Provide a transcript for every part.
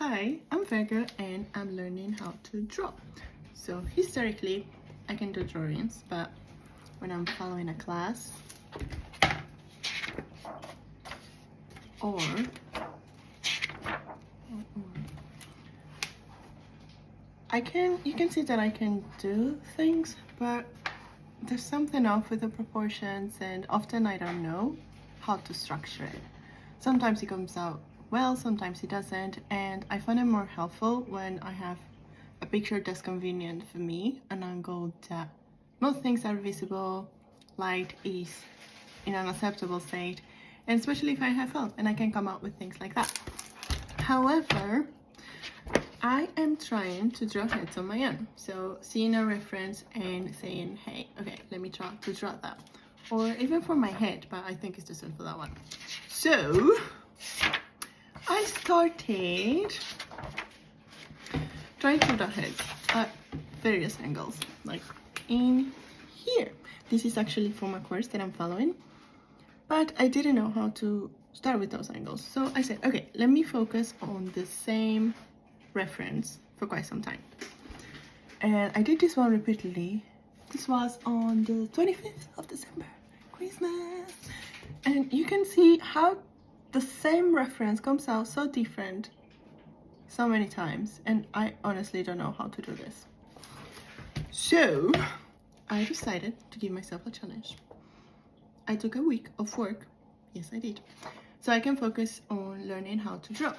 Hi, I'm Virgo and I'm learning how to draw. So historically, I can do drawings, but when I'm following a class or you can see that I can do things, but there's something off with the proportions and often I don't know how to structure it. Sometimes it comes out well, sometimes it doesn't, and I find it more helpful when I have a picture that's convenient for me, an angle that most things are visible, light is in an acceptable state, and especially if I have help and I can come up with things like that. However, I am trying to draw heads on my own, so seeing a reference and saying, hey, okay, let me try to draw that, or even for my head, but I think it's just for that one. So I started trying to draw heads at various angles, like in here. This is actually from a course that I'm following, but I didn't know how to start with those angles. So I said, okay, let me focus on the same reference for quite some time. And I did this one repeatedly. This was on the 25th of December, Christmas. And you can see how the same reference comes out so different so many times, and I honestly don't know how to do this. So I decided to give myself a challenge. I took a week of work, yes I did, so I can focus on learning how to draw.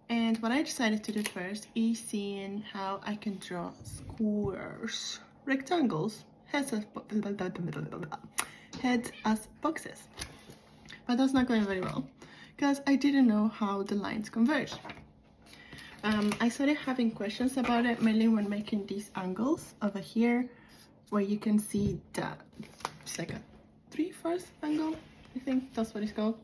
And what I decided to do first is seeing how I can draw squares, rectangles, heads as boxes. But that's not going very well because I didn't know how the lines converge. I started having questions about it, mainly when making these angles over here, where you can see that it's like a 3/4 angle, I think that's what it's called.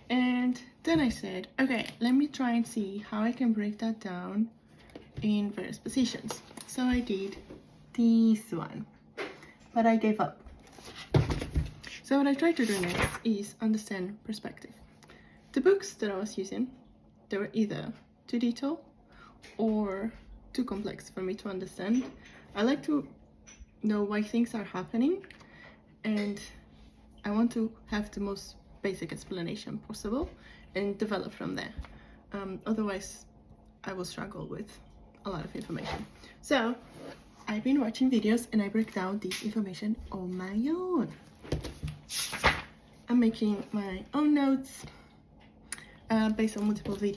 And then I said, okay, let me try and see how I can break that down in various positions. So I did this one, but I gave up. So what I tried to do next is understand perspective. The books that I was using, they were either too detailed or too complex for me to understand. I like to know why things are happening, and I want to have the most basic explanation possible and develop from there. Otherwise, I will struggle with a lot of information. So I've been watching videos and I break down this information on my own. I'm making my own notes based on multiple videos.